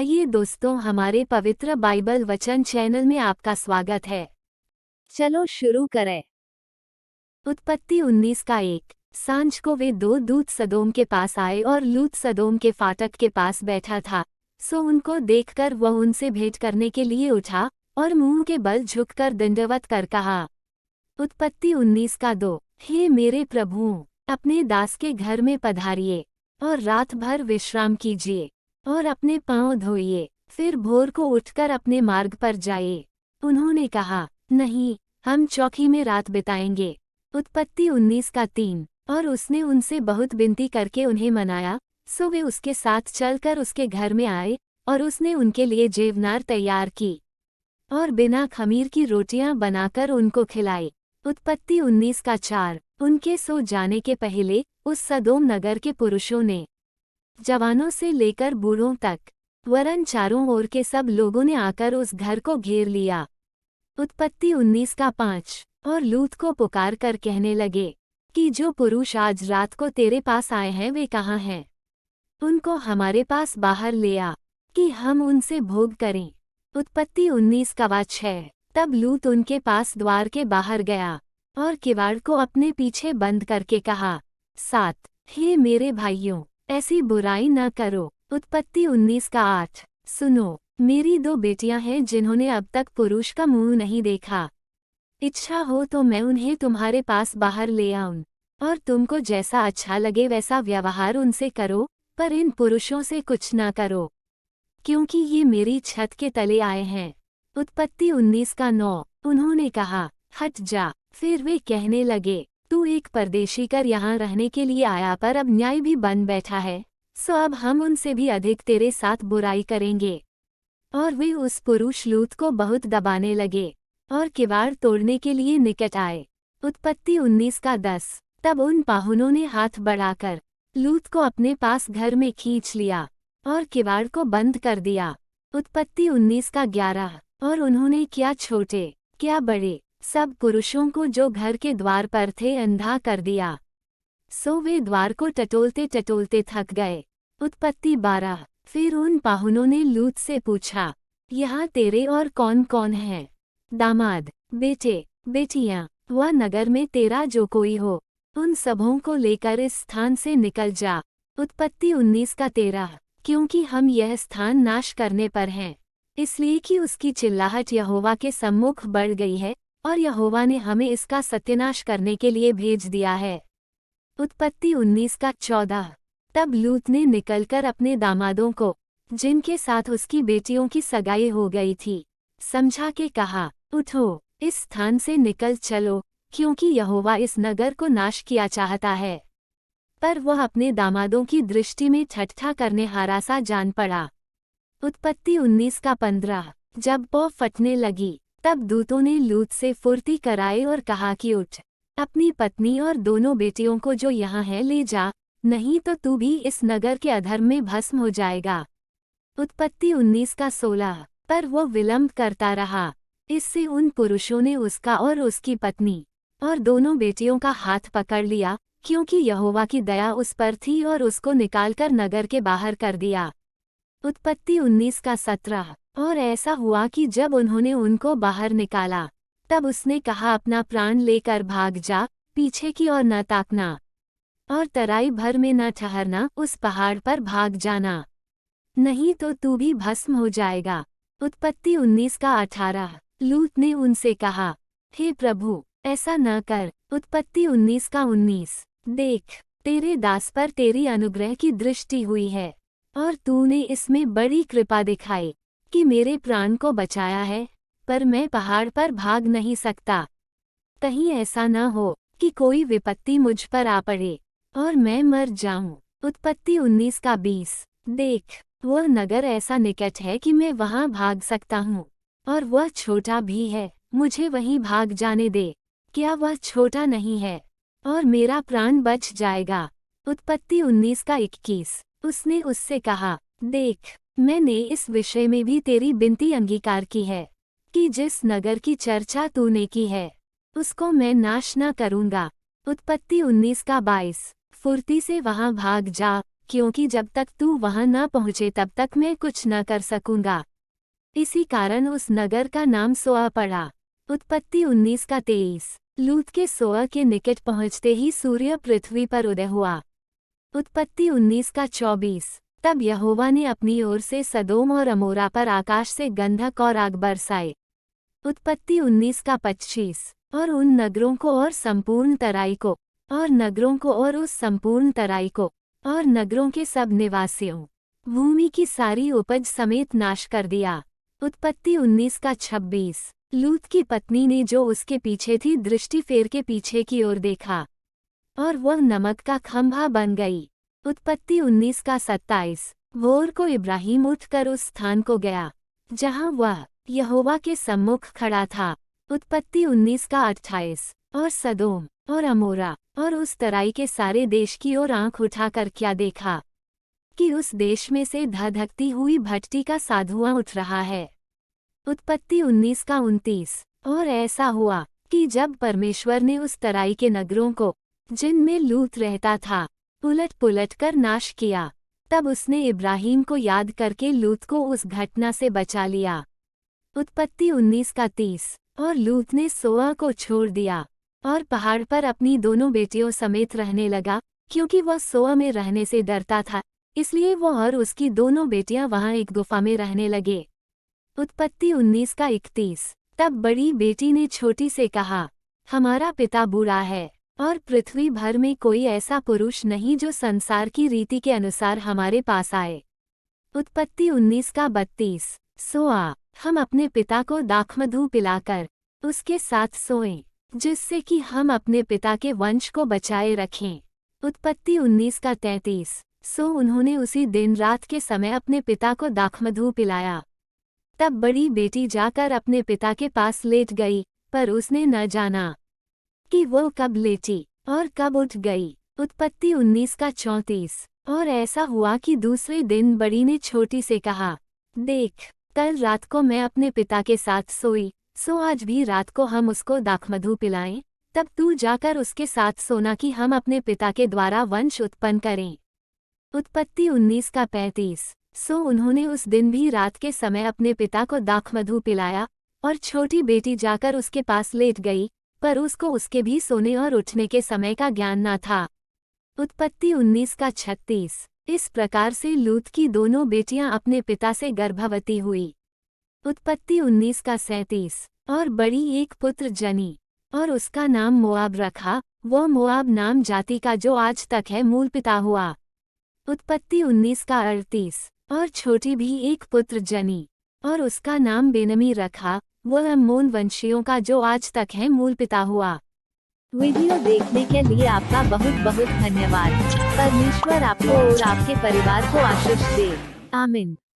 आइए दोस्तों, हमारे पवित्र बाइबल वचन चैनल में आपका स्वागत है। चलो शुरू करें। उत्पत्ति 19 का 1। सांझ को वे दो दूत सदोम के पास आए और लूत सदोम के फाटक के पास बैठा था। सो उनको देखकर वह उनसे भेंट करने के लिए उठा और मुंह के बल झुककर दंडवत कर कहा। उत्पत्ति 19 का 2। हे मेरे प्रभु, अपने दास के घर में पधारिए और रात भर विश्राम कीजिए और अपने पांव धोइए, फिर भोर को उठकर अपने मार्ग पर जाइए। उन्होंने कहा, नहीं, हम चौकी में रात बिताएंगे। उत्पत्ति 19 का 3। और उसने उनसे बहुत विनती करके उन्हें मनाया, सो वे उसके साथ चलकर उसके घर में आए और उसने उनके लिए जेवनार तैयार की और बिना खमीर की रोटियां बनाकर उनको खिलाई। उत्पत्ति 19 का 4। उनके सो जाने के पहले उस सदोम नगर के पुरुषों ने, जवानों से लेकर बूढ़ों तक, वरन चारों ओर के सब लोगों ने आकर उस घर को घेर लिया। उत्पत्ति 19 का 5। और लूत को पुकार कर कहने लगे कि जो पुरुष आज रात को तेरे पास आए हैं वे कहाँ हैं? उनको हमारे पास बाहर ले आ कि हम उनसे भोग करें। उत्पत्ति 19 का 6। तब लूत उनके पास द्वार के बाहर गया और किवाड़ को अपने पीछे बंद करके कहा। 7। हे मेरे भाइयों, ऐसी बुराई न करो। उत्पत्ति 19 का 8। सुनो, मेरी 2 बेटियां हैं जिन्होंने अब तक पुरुष का मुंह नहीं देखा। इच्छा हो तो मैं उन्हें तुम्हारे पास बाहर ले आऊं और तुमको जैसा अच्छा लगे वैसा व्यवहार उनसे करो, पर इन पुरुषों से कुछ न करो, क्योंकि ये मेरी छत के तले आए हैं। उत्पत्ति 19 का 9। उन्होंने कहा, हट जा। फिर वे कहने लगे, तू एक परदेशी कर यहाँ रहने के लिए आया, पर अब न्याय भी बन बैठा है, सो अब हम उनसे भी अधिक तेरे साथ बुराई करेंगे। और वे उस पुरुष लूत को बहुत दबाने लगे और किवाड़ तोड़ने के लिए निकट आए। उत्पत्ति 19 का 10। तब उन पाहुनों ने हाथ बढ़ाकर लूत को अपने पास घर में खींच लिया और किवाड़ को बंद कर दिया। उत्पत्ति 19 का 11। और उन्होंने क्या छोटे क्या बड़े सब पुरुषों को जो घर के द्वार पर थे अंधा कर दिया, सो वे द्वार को टटोलते टटोलते थक गए। उत्पत्ति 12। फिर उन पाहुनों ने लूत से पूछा, यहाँ तेरे और कौन कौन हैं? दामाद, बेटे, बेटियां, वह नगर में तेरा जो कोई हो, उन सबों को लेकर इस स्थान से निकल जा। उत्पत्ति 19 का 13। क्योंकि हम यह स्थान नाश करने पर हैं, इसलिए कि उसकी चिल्लाहट यहोवा के सम्मुख बढ़ गई है और यहोवा ने हमें इसका सत्यानाश करने के लिए भेज दिया है। उत्पत्ति 19 का 14। तब लूत ने निकलकर अपने दामादों को, जिनके साथ उसकी बेटियों की सगाई हो गई थी, समझा के कहा, उठो, इस स्थान से निकल चलो, क्योंकि यहोवा इस नगर को नाश किया चाहता है। पर वह अपने दामादों की दृष्टि में ठट्ठा करने हारा सा जान पड़ा। उत्पत्ति 19 का 15। जब पौ फटने लगी, तब दूतों ने लूत से फुर्ती कराई और कहा कि उठ, अपनी पत्नी और दोनों बेटियों को जो यहाँ है ले जा, नहीं तो तू भी इस नगर के अधर्म में भस्म हो जाएगा। उत्पत्ति 19 का 16। पर वो विलंब करता रहा, इससे उन पुरुषों ने उसका और उसकी पत्नी और दोनों बेटियों का हाथ पकड़ लिया, क्योंकि यहोवा की दया उस पर थी और उसको निकालकर नगर के बाहर कर दिया। उत्पत्ति 19 का 17। और ऐसा हुआ कि जब उन्होंने उनको बाहर निकाला, तब उसने कहा, अपना प्राण लेकर भाग जा, पीछे की ओर न ताकना और तराई भर में न ठहरना, उस पहाड़ पर भाग जाना, नहीं तो तू भी भस्म हो जाएगा। उत्पत्ति 19 का 18। लूत ने उनसे कहा, हे प्रभु, ऐसा न कर। उत्पत्ति 19 का 19। देख, तेरे दास पर तेरी अनुग्रह की दृष्टि हुई है और तूने इसमें बड़ी कृपा दिखाई कि मेरे प्राण को बचाया है, पर मैं पहाड़ पर भाग नहीं सकता। कहीं ऐसा न हो कि कोई विपत्ति मुझ पर आ पड़े और मैं मर जाऊं। उत्पत्ति 19 का 20। देख, वह नगर ऐसा निकट है कि मैं वहां भाग सकता हूँ, और वह छोटा भी है, मुझे वहीं भाग जाने दे। क्या वह छोटा नहीं है और मेरा प्राण बच जाएगा? उत्पत्ति 19 का 21। उसने उससे कहा, देख, मैंने इस विषय में भी तेरी विनती अंगीकार की है कि जिस नगर की चर्चा तूने की है उसको मैं नाश न करूंगा। उत्पत्ति 19 का 22। फुर्ती से वहां भाग जा, क्योंकि जब तक तू वहां न पहुंचे तब तक मैं कुछ न कर सकूंगा। इसी कारण उस नगर का नाम सोआ पड़ा। उत्पत्ति 19 का 23। लूत के सोआ के निकट पहुंचते ही सूर्य पृथ्वी पर उदय हुआ। उत्पत्ति 19 का 24। तब यहोवा ने अपनी ओर से सदोम और अमोरा पर आकाश से गंधक और आग बरसाए। उत्पत्ति 19 का 25। और उन नगरों को और संपूर्ण तराई को, और नगरों को और उस संपूर्ण तराई को, और नगरों के सब निवासियों, भूमि की सारी उपज समेत नाश कर दिया। उत्पत्ति 19 का 26। लूत की पत्नी ने जो उसके पीछे थी दृष्टि फेर के पीछे की ओर देखा, और वह नमक का खंभा बन गई। उत्पत्ति 19 का 27। भोर को इब्राहिम उठकर उस स्थान को गया जहां वह यहोवा के सम्मुख खड़ा था। उत्पत्ति 19 का 28। और सदोम और अमोरा और उस तराई के सारे देश की ओर आंख उठाकर क्या देखा कि उस देश में से धधकती हुई भट्टी का सा धुआं उठ रहा है। उत्पत्ति 19 का 29। और ऐसा हुआ कि जब परमेश्वर ने उस तराई के नगरों को, जिनमें लूत रहता था, उलट पुलट कर नाश किया, तब उसने इब्राहिम को याद करके लूत को उस घटना से बचा लिया। उत्पत्ति 19 का 30। और लूत ने सोआ को छोड़ दिया और पहाड़ पर अपनी दोनों बेटियों समेत रहने लगा, क्योंकि वह सोआ में रहने से डरता था, इसलिए वह और उसकी दोनों बेटियां वहां एक गुफा में रहने लगे। उत्पत्ति 19 का 31। तब बड़ी बेटी ने छोटी से कहा, हमारा पिता बूढ़ा है और पृथ्वी भर में कोई ऐसा पुरुष नहीं जो संसार की रीति के अनुसार हमारे पास आए। उत्पत्ति 19 का 32। सोआ, हम अपने पिता को दाखमधु पिलाकर उसके साथ सोएं, जिससे कि हम अपने पिता के वंश को बचाए रखें। उत्पत्ति 19 का 33। सो उन्होंने उसी दिन रात के समय अपने पिता को दाखमधु पिलाया। तब बड़ी बेटी जाकर अपने पिता के पास लेट गई, पर उसने न जाना कि वो कब लेटी और कब उठ गई। उत्पत्ति 19 का 34। और ऐसा हुआ कि दूसरे दिन बड़ी ने छोटी से कहा, देख, कल रात को मैं अपने पिता के साथ सोई, सो आज भी रात को हम उसको दाखमधु पिलाएं, तब तू जाकर उसके साथ सोना कि हम अपने पिता के द्वारा वंश उत्पन्न करें। उत्पत्ति 19 का 35। सो उन्होंने उस दिन भी रात के समय अपने पिता को दाखमधु पिलाया, और छोटी बेटी जाकर उसके पास लेट गई, पर उसको उसके भी सोने और उठने के समय का ज्ञान न था। उत्पत्ति 19 का 36। इस प्रकार से लूत की दोनों बेटियां अपने पिता से गर्भवती हुई। उत्पत्ति 19 का 37। और बड़ी एक पुत्र जनी, और उसका नाम मोआब रखा, वह मोआब नाम जाति का जो आज तक है मूल पिता हुआ। उत्पत्ति 19 का 38। और छोटी भी एक पुत्र जनी, और उसका नाम बेनमी रखा, वह अम्मोन वंशियों का जो आज तक है मूल पिता हुआ। वीडियो देखने के लिए आपका बहुत बहुत धन्यवाद। परमेश्वर आपको और आपके परिवार को आशीष दे। आमीन।